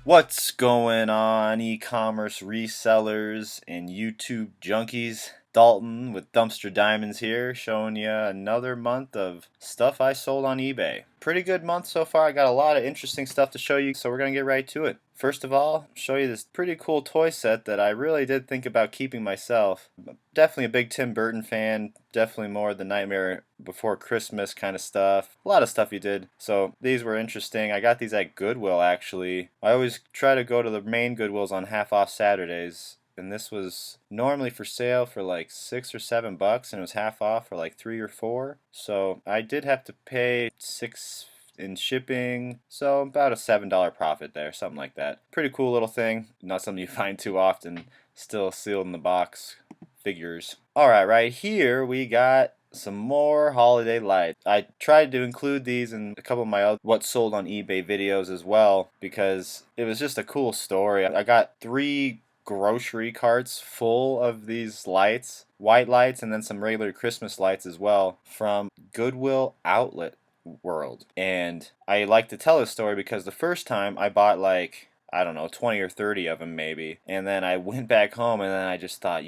What's going on, e-commerce resellers and YouTube junkies? Dalton with Dumpster Diamonds here, showing you another month of stuff I sold on eBay. Pretty good month so far. I got a lot of interesting stuff to show you, so we're going to get right to it. First of all, show you this pretty cool toy set that I really did think about keeping myself. Definitely a big Tim Burton fan, definitely more the Nightmare Before Christmas kind of stuff. A lot of stuff he did, so these were interesting. I got these at Goodwill actually. I always try to go to the main Goodwills on half off Saturdays, and this was normally for sale for like $6 or $7, and it was half off for like 3 or 4. So I did have to pay $6 in shipping, so about a $7 profit there, something like that. Pretty cool little thing, not something you find too often, still sealed in the box figures. Alright, right here we got some more holiday lights. I tried to include these in a couple of my other what sold on eBay videos as well, because it was just a cool story. I got 3 grocery carts full of these lights, white lights, and then some regular Christmas lights as well, from Goodwill Outlet World. And I like to tell this story because the first time I bought like, I don't know, 20 or 30 of them maybe. And then I went back home and then I just thought,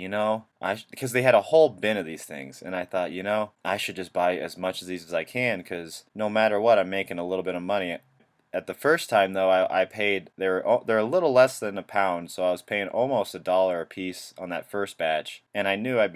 because they had a whole bin of these things. And I thought, I should just buy as much of these as I can, because no matter what, I'm making a little bit of money. At the first time though, I paid, they're a little less than a pound, so I was paying almost $1 a piece on that first batch, and I knew I'd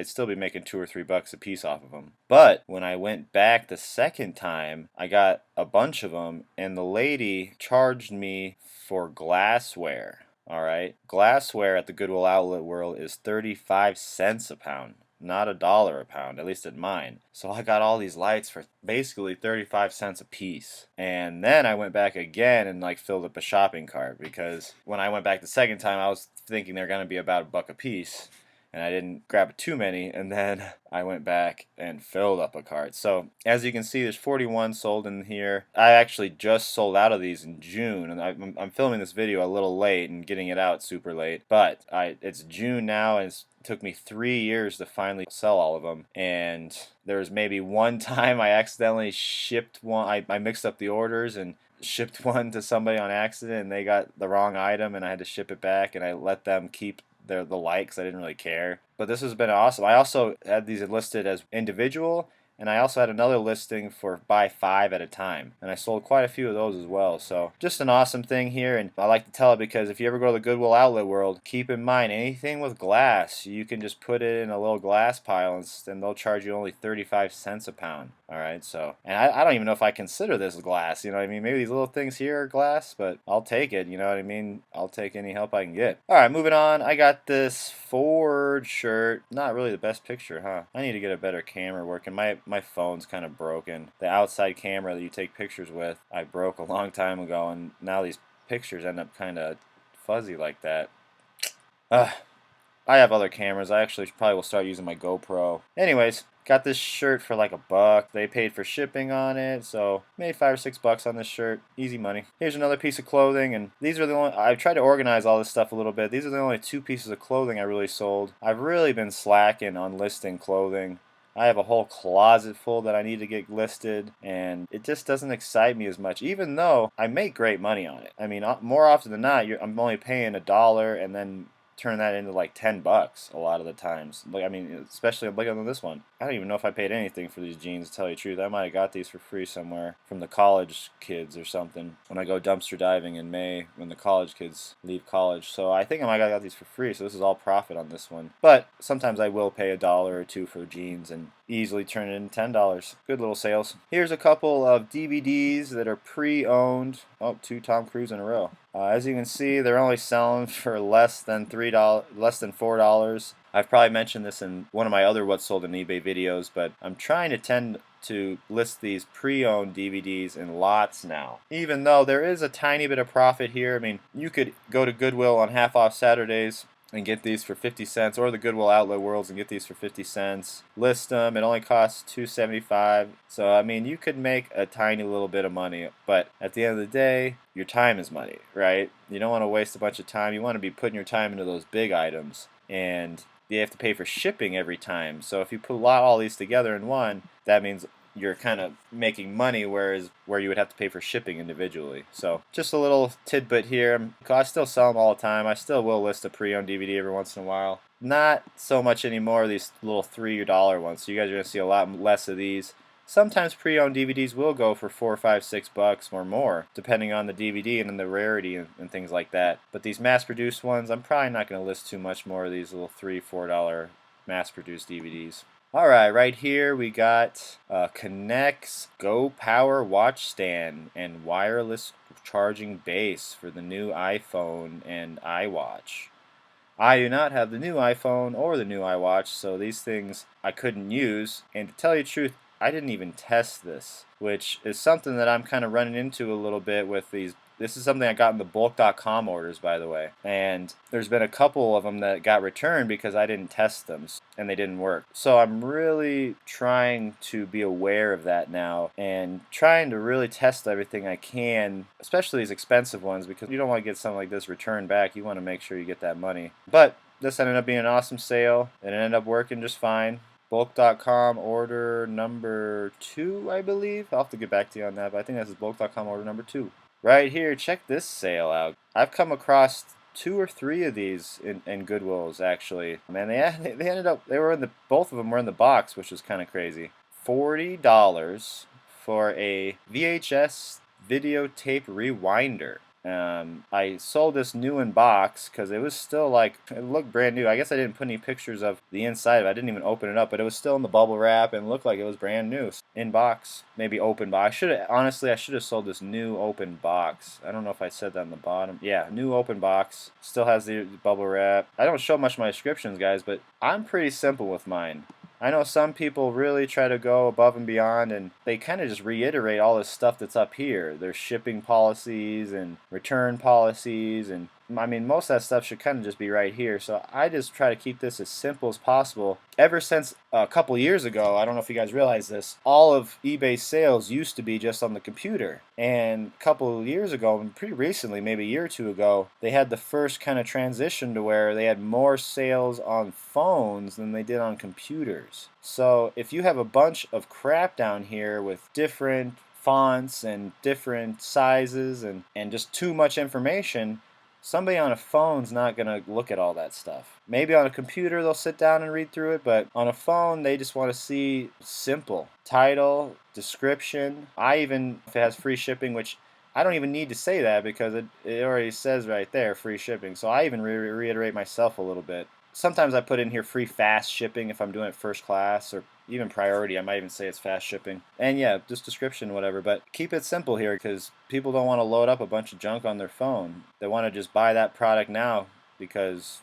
still be making $2 or $3 a piece off of them. But when I went back the second time, I got a bunch of them, and the lady charged me for glassware. All right, glassware at the Goodwill Outlet World is 35 cents a pound, not $1 a pound, at least at mine. So I got all these lights for basically 35 cents a piece. And then I went back again and like filled up a shopping cart, because when I went back the second time, I was thinking they're going to be about $1 a piece, and I didn't grab too many, and then I went back and filled up a cart. So as you can see, there's 41 sold in here. I actually just sold out of these in June, and I'm filming this video a little late and getting it out super late, but it's June now, and it took me 3 years to finally sell all of them. And there was maybe one time I accidentally shipped one. I mixed up the orders and shipped one to somebody on accident, and they got the wrong item, and I had to ship it back, and I let them keep the light because I didn't really care. But this has been awesome. I also had these listed as individual, and I also had another listing for buy 5 at a time, and I sold quite a few of those as well. So just an awesome thing here, and I like to tell it because if you ever go to the Goodwill Outlet World, keep in mind anything with glass, you can just put it in a little glass pile, and they'll charge you only 35 cents a pound. All right, so, and I don't even know if I consider this glass, you know what I mean? Maybe these little things here are glass, but I'll take it, you know what I mean? I'll take any help I can get. All right, moving on. I got this Ford shirt. Not really the best picture, huh? I need to get a better camera working. My phone's kind of broken. The outside camera that you take pictures with, I broke a long time ago, and now these pictures end up kind of fuzzy like that. I have other cameras. I actually probably will start using my GoPro. Anyways, got this shirt for like $1. They paid for shipping on it, so made $5 or $6 on this shirt. Easy money. Here's another piece of clothing, and these are the only. I tried to organize all this stuff a little bit. These are the only 2 pieces of clothing I really sold. I've really been slacking on listing clothing. I have a whole closet full that I need to get listed, and it just doesn't excite me as much, even though I make great money on it. I mean, more often than not, I'm only paying $1 and then turn that into like $10 a lot of the times. Like, I mean, especially look at this one. I don't even know if I paid anything for these jeans, to tell you the truth. I might have got these for free somewhere from the college kids or something when I go dumpster diving in May when the college kids leave college. So I think I might have got these for free, so this is all profit on this one. But sometimes I will pay $1 or $2 for jeans and easily turn it into $10. Good little sales. Here's a couple of DVDs that are pre-owned. Oh, 2 Tom Cruise in a row. As you can see, they're only selling for less than $4. I've probably mentioned this in one of my other What's Sold on eBay videos, but I'm trying to tend to list these pre-owned DVDs in lots now. Even though there is a tiny bit of profit here. I mean, you could go to Goodwill on half-off Saturdays and get these for 50 cents, or the Goodwill Outlet Worlds and get these for 50 cents. List them. It only costs $2.75. So, I mean, you could make a tiny little bit of money, but at the end of the day, your time is money, right? You don't want to waste a bunch of time. You want to be putting your time into those big items, and you have to pay for shipping every time. So if you put all these together in one, that means you're kind of making money, whereas where you would have to pay for shipping individually. So just a little tidbit here. I still sell them all the time. I still will list a pre-owned DVD every once in a while. Not so much anymore, these little $3 ones. So you guys are going to see a lot less of these. Sometimes pre-owned DVDs will go for $4, $5, $6 or more, depending on the DVD and the rarity and things like that. But these mass-produced ones, I'm probably not going to list too much more of these little $3, $4 mass-produced DVDs. Alright, right here we got Connect's Go Power watch stand and wireless charging base for the new iPhone and iWatch. I do not have the new iPhone or the new iWatch, so these things I couldn't use. And to tell you the truth, I didn't even test this, which is something that I'm kind of running into a little bit with these. This is something I got in the bulk.com orders, by the way. And there's been a couple of them that got returned because I didn't test them and they didn't work. So I'm really trying to be aware of that now and trying to really test everything I can, especially these expensive ones, because you don't want to get something like this returned back. You want to make sure you get that money. But this ended up being an awesome sale and it ended up working just fine. Bulk.com order number 2, I believe. I'll have to get back to you on that, but I think this is Bulk.com order number 2. Right here, check this sale out. I've come across 2 or 3 of these in Goodwills, actually. Man, they ended up, both of them were in the box, which was kind of crazy. $40 for a VHS videotape rewinder. I sold this new in box because it was still like, it looked brand new. I guess I didn't put any pictures of the inside of it. I didn't even open it up, but it was still in the bubble wrap and looked like it was brand new. In box, maybe open box. Honestly, I should have sold this new open box. I don't know if I said that on the bottom. Yeah, new open box. Still has the bubble wrap. I don't show much of my descriptions, guys, but I'm pretty simple with mine. I know some people really try to go above and beyond, and they kind of just reiterate all this stuff that's up here. There's shipping policies and return policies, and I mean, most of that stuff should kind of just be right here. So I just try to keep this as simple as possible. Ever since a couple years ago, I don't know if you guys realize this, all of eBay's sales used to be just on the computer. And a couple of years ago, and pretty recently, maybe a year or two ago, they had the first kind of transition to where they had more sales on phones than they did on computers. So if you have a bunch of crap down here with different fonts and different sizes and just too much information, somebody on a phone's not going to look at all that stuff. Maybe on a computer they'll sit down and read through it, but on a phone they just want to see simple title, description. If it has free shipping, which I don't even need to say that because it already says right there, free shipping. So I even reiterate myself a little bit. Sometimes I put in here free fast shipping if I'm doing it first class, or even priority. I might even say it's fast shipping. And yeah, just description, whatever. But keep it simple here because people don't want to load up a bunch of junk on their phone. They want to just buy that product now because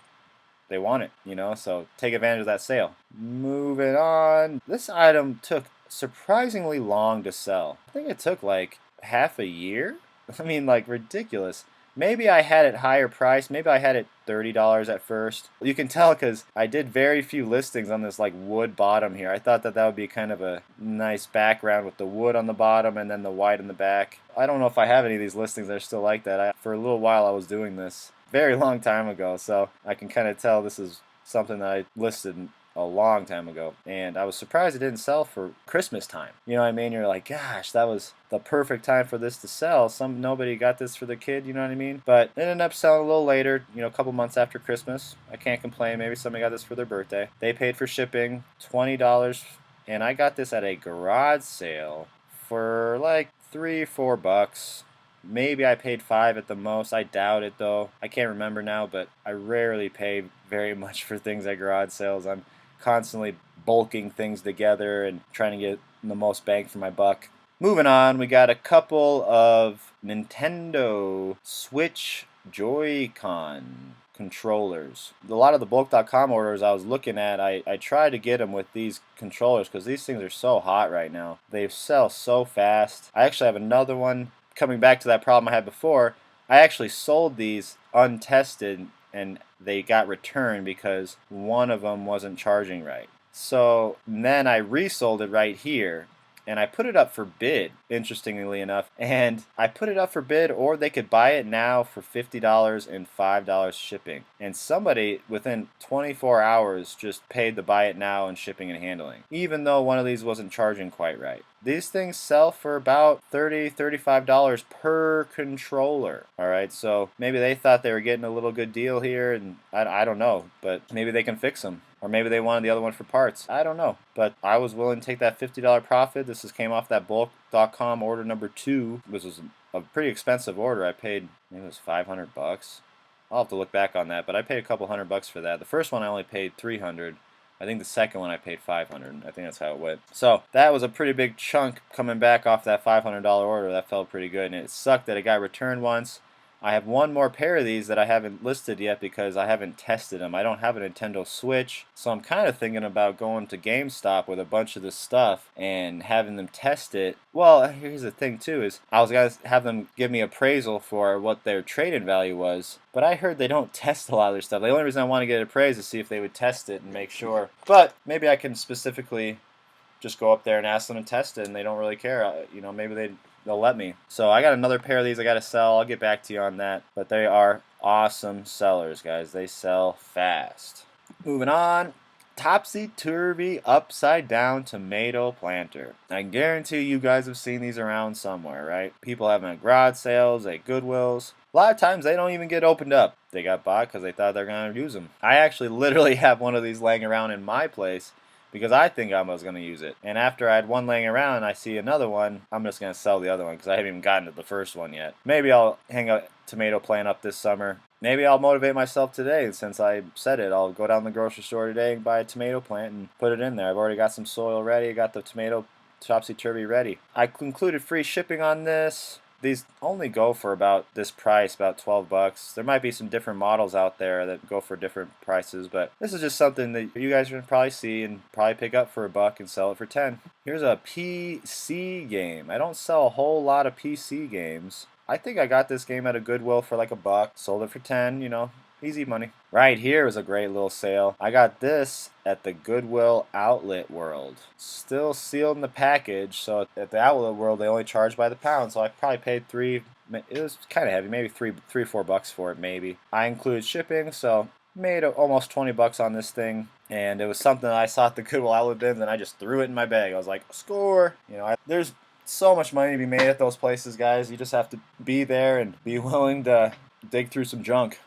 they want it, so take advantage of that sale. Moving on. This item took surprisingly long to sell. I think it took like half a year. I mean, like ridiculous. Maybe I had it higher priced. Maybe I had it $30 at first. You can tell because I did very few listings on this like wood bottom here. I thought that would be kind of a nice background with the wood on the bottom and then the white in the back. I don't know if I have any of these listings that are still like that. For a little while I was doing this. Very long time ago, so I can kind of tell this is something that I listed a long time ago, and I was surprised it didn't sell for Christmas time. You know what I mean? You're like, gosh, that was the perfect time for this to sell. Nobody got this for the kid, you know what I mean? But it ended up selling a little later, a couple months after Christmas. I can't complain. Maybe somebody got this for their birthday. They paid for shipping, $20, and I got this at a garage sale for like $3 or $4. Maybe I paid $5 at the most. I doubt it though. I can't remember now, but I rarely pay very much for things at garage sales. I'm constantly bulking things together and trying to get the most bang for my buck. Moving on, we got a couple of Nintendo Switch Joy-Con controllers. A lot of the bulk.com orders I was looking at, I tried to get them with these controllers because these things are so hot right now. They sell so fast. I actually have another one. Coming back to that problem I had before, I actually sold these untested and they got returned because one of them wasn't charging right. So then I resold it right here and I put it up for bid, interestingly enough. And I put it up for bid, or they could buy it now for $50 and $5 shipping. And somebody within 24 hours just paid to buy it now and shipping and handling, even though one of these wasn't charging quite right. These things sell for about $30, $35 per controller. All right, so maybe they thought they were getting a little good deal here, and I don't know, but maybe they can fix them. Or maybe they wanted the other one for parts. I don't know. But I was willing to take that $50 profit. This came off that bulk.com order number 2. This was a pretty expensive order. I paid, maybe it was $500. I'll have to look back on that, but I paid a couple $100 for that. The first one I only paid $300. I think the second one I paid $500. I think that's how it went. So that was a pretty big chunk coming back off that $500 order. That felt pretty good, and it sucked that it got returned once. I have one more pair of these that I haven't listed yet because I haven't tested them. I don't have a Nintendo Switch, so I'm kind of thinking about going to GameStop with a bunch of this stuff and having them test it. Well, here's the thing too, is I was going to have them give me appraisal for what their trade-in value was, but I heard they don't test a lot of their stuff. The only reason I want to get it appraised is to see if they would test it and make sure. But maybe I can specifically just go up there and ask them to test it, and they don't really care. Maybe they'll let me. So I got another pair of these I got to sell. I'll get back to you on that. But they are awesome sellers, guys. They sell fast. Moving on. Topsy-turvy upside down tomato planter. I guarantee you guys have seen these around somewhere, right? People have them at garage sales, at Goodwills. A lot of times they don't even get opened up. They got bought because they thought they're going to use them. I actually literally have one of these laying around in my place because I think I was going to use it. And after I had one laying around and I see another one, I'm just going to sell the other one because I haven't even gotten to the first one yet. Maybe I'll hang a tomato plant up this summer. Maybe I'll motivate myself today. Since I said it, I'll go down to the grocery store today and buy a tomato plant and put it in there. I've already got some soil ready. I got the tomato topsy-turvy ready. I included free shipping on this. These only go for about this price, about $12. There might be some different models out there that go for different prices, but this is just something that you guys can probably see and probably pick up for $1 and sell it for 10. Here's a PC game. I don't sell a whole lot of PC games. I think I got this game at a Goodwill for like $1, sold it for 10, easy money. Right here is a great little sale. I got this at the Goodwill Outlet World. Still sealed in the package, so at the Outlet World they only charge by the pound, so I probably paid it was kind of heavy, maybe $3-4 for it maybe. I included shipping, so made almost $20 on this thing. And it was something that I saw at the Goodwill Outlet bins and I just threw it in my bag. I was like, score! There's so much money to be made at those places, guys. You just have to be there and be willing to dig through some junk.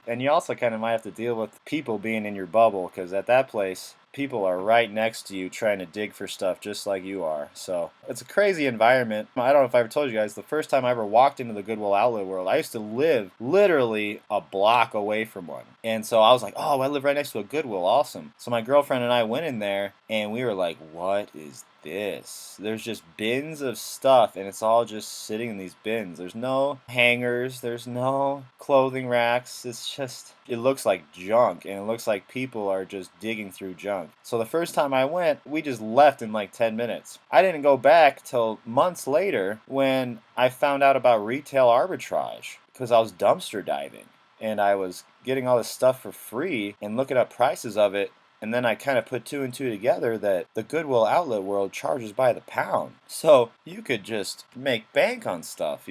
And you also kind of might have to deal with people being in your bubble, because at that place, people are right next to you trying to dig for stuff just like you are. So it's a crazy environment. I don't know if I ever told you guys, the first time I ever walked into the Goodwill Outlet World, I used to live literally a block away from one. And so I was like, oh, I live right next to a Goodwill. Awesome. So my girlfriend and I went in there and we were like, what is this? There's just bins of stuff and it's all just sitting in these bins. There's no hangers, there's no clothing racks. It looks like junk, and it looks like people are just digging through junk. So the first time I went, we just left in like 10 minutes. I didn't go back till months later when I found out about retail arbitrage, because I was dumpster diving and I was getting all this stuff for free and looking up prices of it. And then I kind of put 2 and 2 together that the Goodwill Outlet World charges by the pound. So you could just make bank on stuff,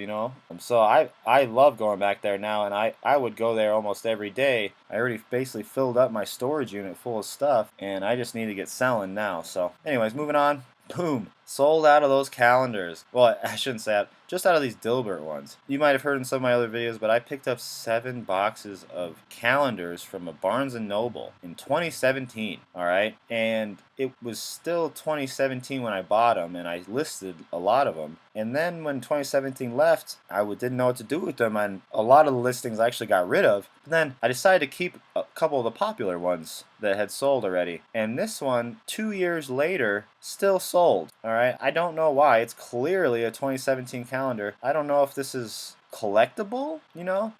So I love going back there now, and I would go there almost every day. I already basically filled up my storage unit full of stuff, and I just need to get selling now. So anyways, moving on. Boom. Sold out of those calendars. Well, I shouldn't say that. Just out of these Dilbert ones. You might have heard in some of my other videos, but I picked up 7 boxes of calendars from a Barnes & Noble in 2017. Alright? And it was still 2017 when I bought them, and I listed a lot of them. And then when 2017 left, I didn't know what to do with them, and a lot of the listings I actually got rid of. But then I decided to keep a couple of the popular ones that had sold already. And this one, 2 years later, still sold. Alright? I don't know why. It's clearly a 2017 calendar. I don't know if this is collectible,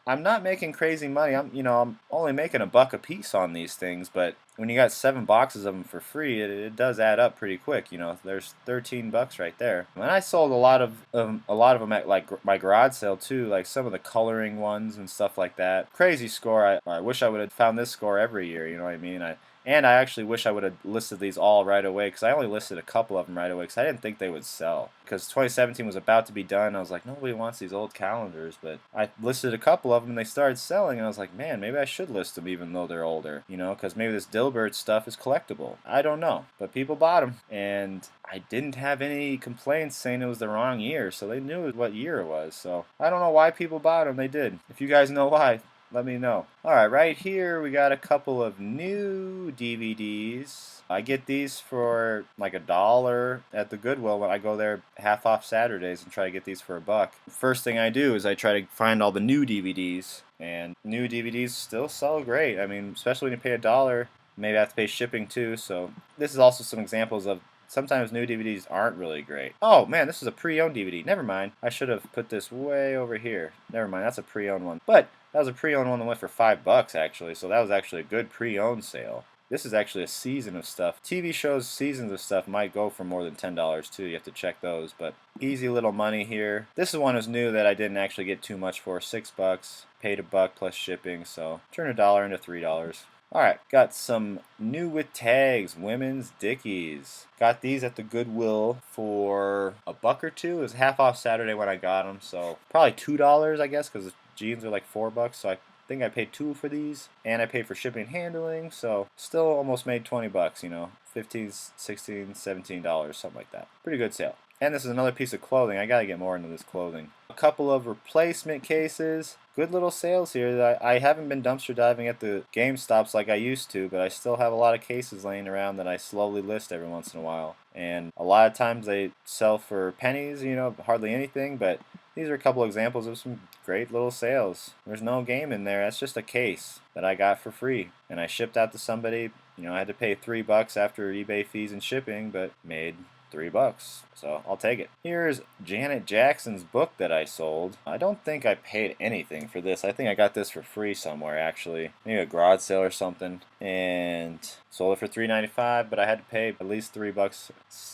I'm not making crazy money. I'm only making $1 a piece on these things, but when you got 7 boxes of them for free, it does add up pretty quick. There's $13 right there. And I sold a lot of them at like my garage sale too, like some of the coloring ones and stuff like that. Crazy score. I wish I would have found this score every year. You know what I mean? And I actually wish I would have listed these all right away, because I only listed a couple of them right away because I didn't think they would sell. Because 2017 was about to be done, I was like, nobody wants these old calendars. But I listed a couple of them and they started selling, and I was like, man, maybe I should list them even though they're older, you know, because maybe this Dilbert stuff is collectible. I don't know, but people bought them, and I didn't have any complaints saying it was the wrong year, so they knew what year it was. So I don't know why people bought them. They did. If you guys know why, let me know. Alright, right here we got a couple of new DVDs. I get these for like $1 at the Goodwill when I go there half off Saturdays and try to get these for $1. First thing I do is I try to find all the new DVDs, and new DVDs still sell great. I mean, especially when you pay $1, maybe I have to pay shipping too, so this is also some examples of sometimes new DVDs aren't really great. Oh man, this is a pre-owned DVD. Never mind. I should have put this way over here. Never mind, that's a pre-owned one. But that was a pre-owned one that went for $5 actually, so that was actually a good pre-owned sale. This is actually a season of stuff. TV shows, seasons of stuff might go for more than $10 too. You have to check those, but easy little money here. This is one that's new that I didn't actually get too much for. $6. Paid $1 plus shipping, so turn $1 into $3. Alright, got some new with tags, women's Dickies. Got these at the Goodwill for $1 or $2. It was half off Saturday when I got them, so probably $2 I guess, because the jeans are like $4, so I think I paid $2 for these, and I paid for shipping and handling, so still almost made $20, you know, $15, $16, $17, something like that. Pretty good sale. And this is another piece of clothing. I gotta get more into this clothing. A couple of replacement cases. Good little sales here. I haven't been dumpster diving at the GameStops like I used to, but I still have a lot of cases laying around that I slowly list every once in a while. And a lot of times they sell for pennies, you know, hardly anything, but these are a couple examples of some great little sales. There's no game in there. That's just a case that I got for free. And I shipped out to somebody. You know, I had to pay $3 after eBay fees and shipping, but made $3, so I'll take it. Here's Janet Jackson's book that I sold. I don't think I paid anything for this. I think I got this for free somewhere actually, maybe a garage sale or something, and sold it for $3.95. But I had to pay at least $3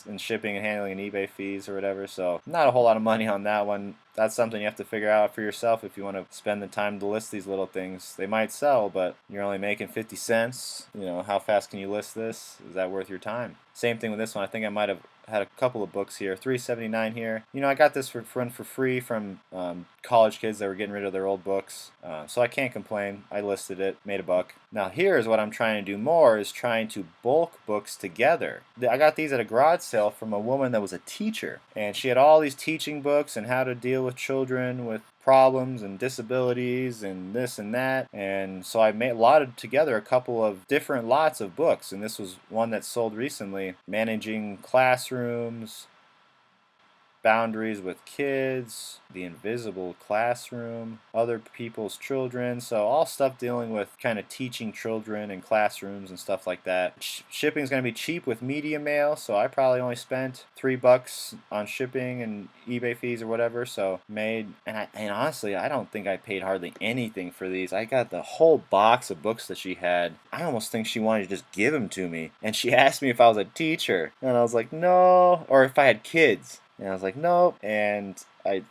in shipping and handling and eBay fees or whatever. So not a whole lot of money on that one. That's something you have to figure out for yourself if you want to spend the time to list these little things. They might sell, but you're only making 50 cents. You know, how fast can you list this? Is that worth your time? Same thing with this one. I think I might have had a couple of books here. $3.79 here. You know, I got this for free from college kids that were getting rid of their old books. So I can't complain. I listed it, made $1. Now here's what I'm trying to do more, is trying to bulk books together. I got these at a garage sale from a woman that was a teacher, and she had all these teaching books and how to deal with children with problems and disabilities and this and that, and so I lotted together a couple of different lots of books, and this was one that sold recently. Managing Classrooms, Boundaries with Kids, The Invisible Classroom, Other People's Children, so all stuff dealing with kind of teaching children and classrooms and stuff like that. Shipping is going to be cheap with media mail, so I probably only spent $3 on shipping and eBay fees or whatever, so made, and honestly, I don't think I paid hardly anything for these. I got the whole box of books that she had. I almost think she wanted to just give them to me, and she asked me if I was a teacher, and I was like, no, or if I had kids. And I was like, nope. And I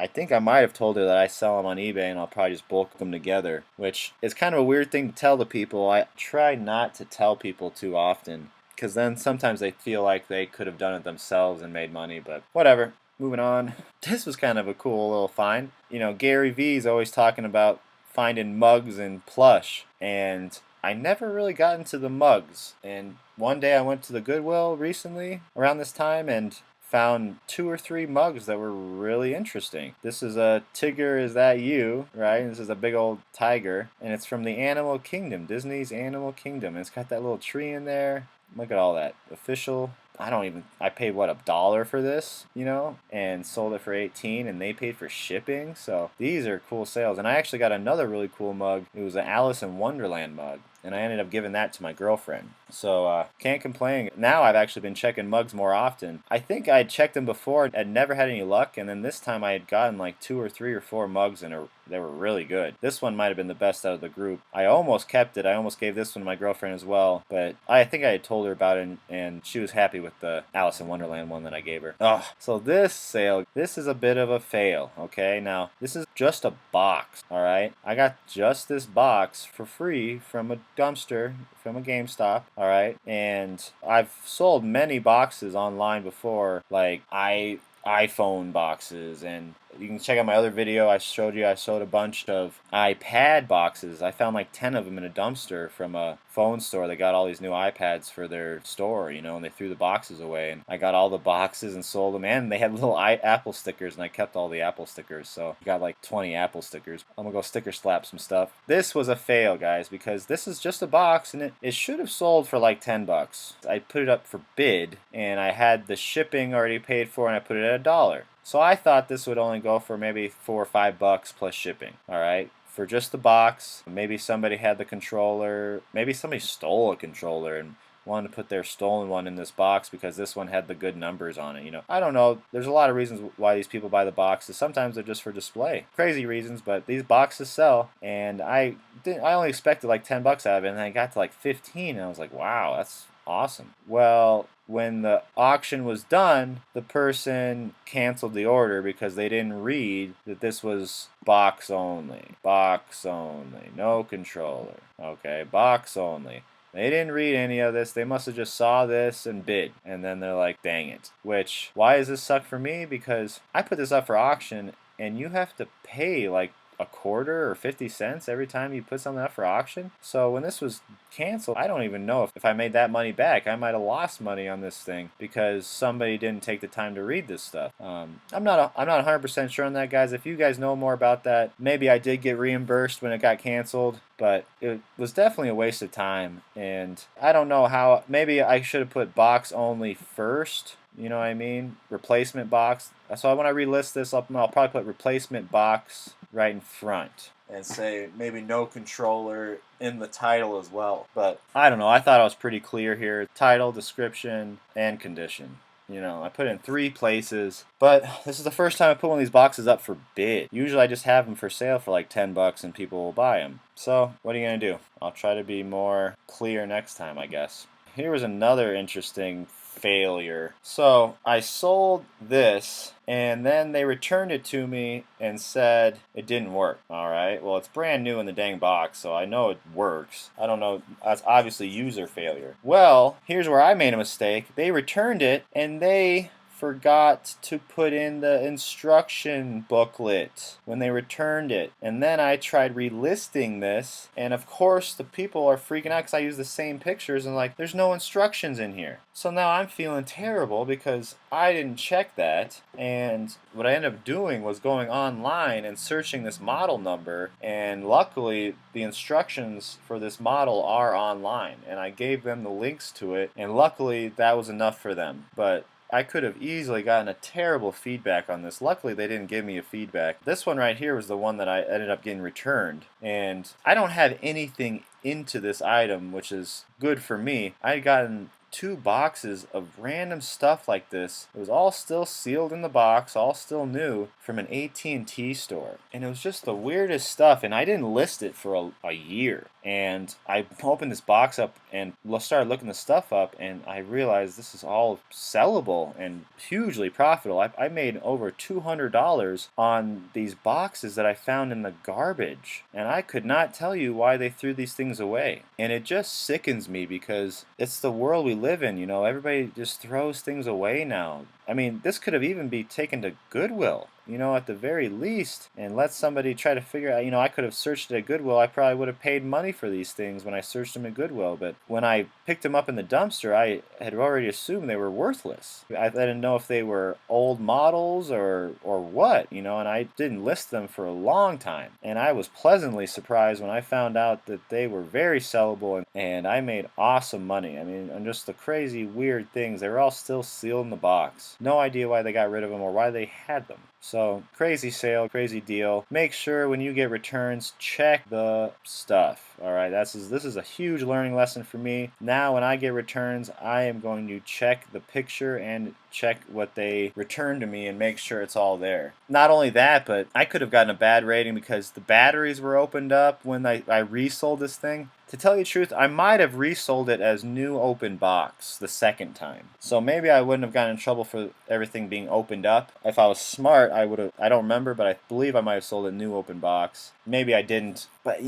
think I might have told her that I sell them on eBay and I'll probably just bulk them together, which is kind of a weird thing to tell the people. I try not to tell people too often, because then sometimes they feel like they could have done it themselves and made money, but whatever. Moving on. This was kind of a cool little find. You know, Gary Vee's always talking about finding mugs and plush, and I never really got into the mugs. And one day I went to the Goodwill recently around this time and found 2 or 3 mugs that were really interesting. This is a Tigger, Is That You, right? This is a big old tiger, and it's from the Animal Kingdom, Disney's Animal Kingdom. And it's got that little tree in there. Look at all that. Official. I paid what, $1 for this, you know, and sold it for $18, and they paid for shipping. So these are cool sales. And I actually got another really cool mug. It was an Alice in Wonderland mug, and I ended up giving that to my girlfriend. So can't complain. Now I've actually been checking mugs more often. I think I had checked them before and had never had any luck, and then this time I had gotten like 2 or 3 or 4 mugs, and they were really good. This one might have been the best out of the group. I almost kept it. I almost gave this one to my girlfriend as well, but I think I had told her about it, and she was happy happy with the Alice in Wonderland one that I gave her. Oh, so this sale, this is a bit of a fail, okay? Now, this is just a box, all right? I got just this box for free from a dumpster, from a GameStop, all right? And I've sold many boxes online before, like iPhone boxes, and you can check out my other video. I showed you I sold a bunch of iPad boxes. I found like 10 of them in a dumpster from a phone store. They got all these new iPads for their store, you know, and they threw the boxes away. And I got all the boxes and sold them, and they had little Apple stickers, and I kept all the Apple stickers. So I got like 20 Apple stickers. I'm gonna go sticker slap some stuff. This was a fail, guys, because this is just a box, and it should have sold for like 10 bucks. I put it up for bid, and I had the shipping already paid for, and I put it at $1. So I thought this would only go for maybe $4 or $5 plus shipping. All right, for just the box. Maybe somebody had the controller. Maybe somebody stole a controller and wanted to put their stolen one in this box because this one had the good numbers on it. You know, I don't know. There's a lot of reasons why these people buy the boxes. Sometimes they're just for display. Crazy reasons, but these boxes sell, and I only expected like 10 bucks out of it, and I got to like 15, and I was like, wow, that's awesome. Well, when the auction was done, the person canceled the order because they didn't read that this was box only. Box only. No controller. Okay, box only. They didn't read any of this. They must have just saw this and bid. And then they're like, dang it. Which, why does this suck for me? Because I put this up for auction, and you have to pay like a quarter or 50 cents every time you put something up for auction. So when this was canceled, I don't even know if I made that money back. I might have lost money on this thing because somebody didn't take the time to read this stuff. I'm not 100% sure on that, guys. If you guys know more about that, maybe I did get reimbursed when it got canceled, but it was definitely a waste of time. And I don't know how. Maybe I should have put box only first. You know what I mean? Replacement box. So when I relist this, I'll probably put replacement box right in front and say maybe no controller in the title as well. But I don't know. I thought I was pretty clear here. Title, description, and condition. You know, I put it in 3 places, but this is the first time I put one of these boxes up for bid. Usually I just have them for sale for like 10 bucks and people will buy them. So what are you going to do? I'll try to be more clear next time, I guess. Here was another interesting failure. So I sold this, and then they returned it to me and said it didn't work. All right, well, it's brand new in the dang box, so I know it works. I don't know, that's obviously user failure. Well, here's where I made a mistake. They returned it, and they forgot to put in the instruction booklet when they returned it. And then I tried relisting this, and of course the people are freaking out because I use the same pictures and like, there's no instructions in here. So now I'm feeling terrible because I didn't check that, and what I ended up doing was going online and searching this model number, and luckily the instructions for this model are online, and I gave them the links to it, and luckily that was enough for them. But I could have easily gotten a terrible feedback on this. Luckily, they didn't give me a feedback. This one right here was the one that I ended up getting returned. And I don't have anything into this item, which is good for me. I had gotten 2 boxes of random stuff like this. It was all still sealed in the box, all still new, from an AT&T store. And it was just the weirdest stuff, and I didn't list it for a year. And I opened this box up and started looking the stuff up, and I realized this is all sellable and hugely profitable. I made over $200 on these boxes that I found in the garbage, and I could not tell you why they threw these things away. And it just sickens me because it's the world we live in, you know. Everybody just throws things away now. I mean, this could have even been taken to Goodwill, you know, at the very least, and let somebody try to figure out, you know, I could have searched it at Goodwill. I probably would have paid money for these things when I searched them at Goodwill, but when I picked them up in the dumpster, I had already assumed they were worthless. I didn't know if they were old models or what, you know, and I didn't list them for a long time. And I was pleasantly surprised when I found out that they were very sellable, and I made awesome money. I mean, and just the crazy, weird things, they were all still sealed in the box. No idea why they got rid of them or why they had them. So crazy sale, crazy deal. Make sure when you get returns, check the stuff. All right, this is a huge learning lesson for me. Now when I get returns, I am going to check the picture and check what they returned to me and make sure it's all there. Not only that, but I could have gotten a bad rating because the batteries were opened up when I resold this thing. To tell you the truth, I might have resold it as new open box the second time. So maybe I wouldn't have gotten in trouble for everything being opened up. If I was smart, I would have, I don't remember, but I believe I might have sold a new open box. Maybe I didn't, but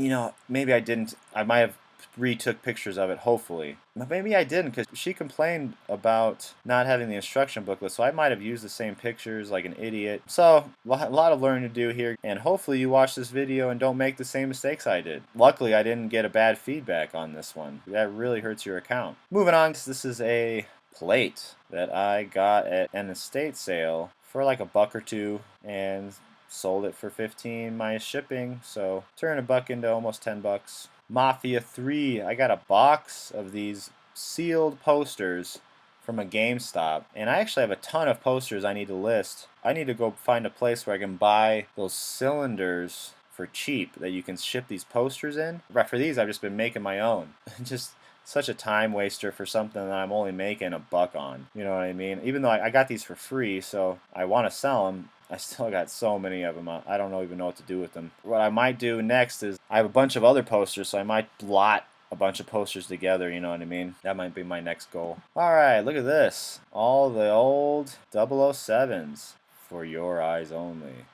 maybe I didn't. I might have retook pictures of it, hopefully. But maybe I didn't, because she complained about not having the instruction booklet, so I might have used the same pictures like an idiot. So, a lot of learning to do here, and hopefully you watch this video and don't make the same mistakes I did. Luckily, I didn't get a bad feedback on this one. That really hurts your account. Moving on, this is a plate that I got at an estate sale for like $1 or $2, and sold it for $15 minus shipping, so turned $1 into almost $10. Mafia 3, I got a box of these sealed posters from a GameStop, and I actually have a ton of posters I need to list. I need to go find a place where I can buy those cylinders for cheap that you can ship these posters in. But for these, I've just been making my own. Just such a time waster for something that I'm only making $1 on. You know what I mean? Even though I got these for free, so I want to sell them, I still got so many of them. I don't even know what to do with them. What I might do next is I have a bunch of other posters, so I might blot a bunch of posters together, you know what I mean? That might be my next goal. Alright, look at this. All the old 007s for your eyes only.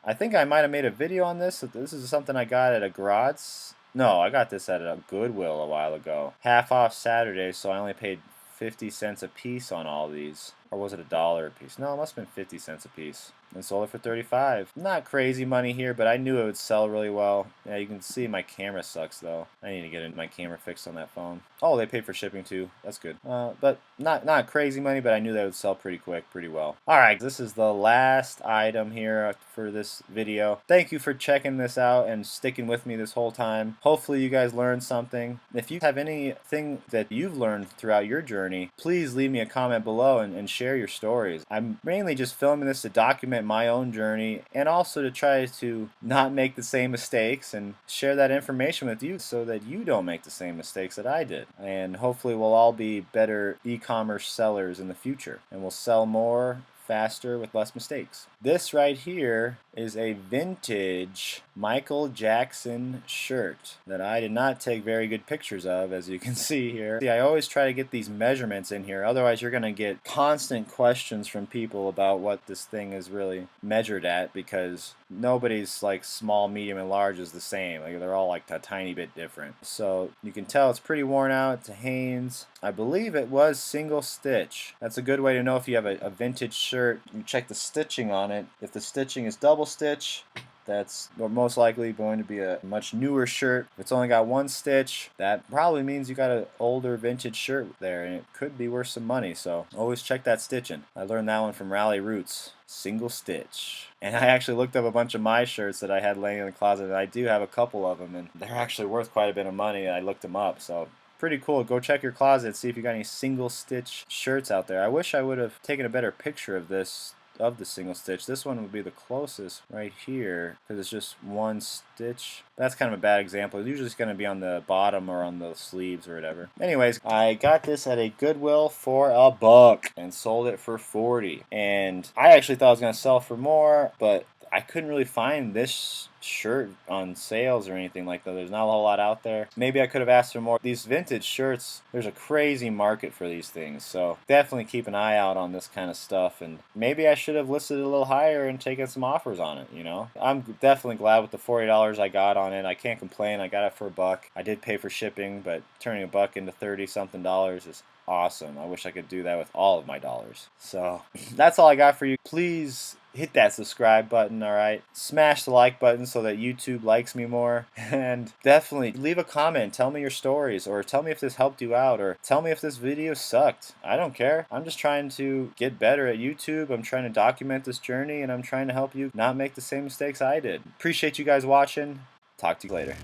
I think I might have made a video on this. This is something I got at a garage. No, I got this at a Goodwill a while ago. Half off Saturday, so I only paid 50 cents a piece on all these. Or was it $1 a piece? No, it must have been 50 cents a piece. And sold it for 35. Not crazy money here, but I knew it would sell really well. Yeah, you can see my camera sucks though. I need to get my camera fixed on that phone. Oh, they paid for shipping too. That's good. But not crazy money, but I knew that would sell pretty quick, pretty well. Alright, this is the last item here for this video. Thank you for checking this out and sticking with me this whole time. Hopefully you guys learned something. If you have anything that you've learned throughout your journey, please leave me a comment below and share your stories. I'm mainly just filming this to document my own journey and also to try to not make the same mistakes and share that information with you so that you don't make the same mistakes that I did. And hopefully we'll all be better e-commerce sellers in the future and we'll sell more faster with less mistakes. This right here is a vintage Michael Jackson shirt that I did not take very good pictures of, as you can see here. See, I always try to get these measurements in here, otherwise you're going to get constant questions from people about what this thing is really measured at, because nobody's like small, medium, and large is the same. Like they're all like a tiny bit different. So you can tell it's pretty worn out. It's a Hanes. I believe it was single stitch. That's a good way to know if you have a vintage shirt. You check the stitching on it. If the stitching is double stitch, that's most likely going to be a much newer shirt. If it's only got one stitch, that probably means you got an older vintage shirt there, and it could be worth some money, so always check that stitching. I learned that one from Rally Roots. Single stitch. And I actually looked up a bunch of my shirts that I had laying in the closet, and I do have a couple of them, and they're actually worth quite a bit of money, and I looked them up, so pretty cool. Go check your closet, see if you got any single stitch shirts out there. I wish I would have taken a better picture of this, of the single stitch. This one would be the closest right here because it's just one stitch. That's kind of a bad example. It's usually going to be on the bottom or on the sleeves or whatever. Anyways, I got this at a Goodwill for $1 and sold it for 40. And I actually thought I was going to sell for more, but I couldn't really find this shirt on sales or anything like that. There's not a whole lot out there. Maybe I could have asked for more. These vintage shirts, there's a crazy market for these things, so definitely keep an eye out on this kind of stuff, and maybe I should have listed it a little higher and taken some offers on it, you know? I'm definitely glad with the $40 I got on it. I can't complain. I got it for $1. I did pay for shipping, but turning $1 into 30-something dollars is awesome. I wish I could do that with all of my dollars. So that's all I got for you. Please hit that subscribe button, alright? Smash the like button so that YouTube likes me more. And definitely leave a comment. Tell me your stories, or tell me if this helped you out, or tell me if this video sucked. I don't care. I'm just trying to get better at YouTube. I'm trying to document this journey, and I'm trying to help you not make the same mistakes I did. Appreciate you guys watching. Talk to you later.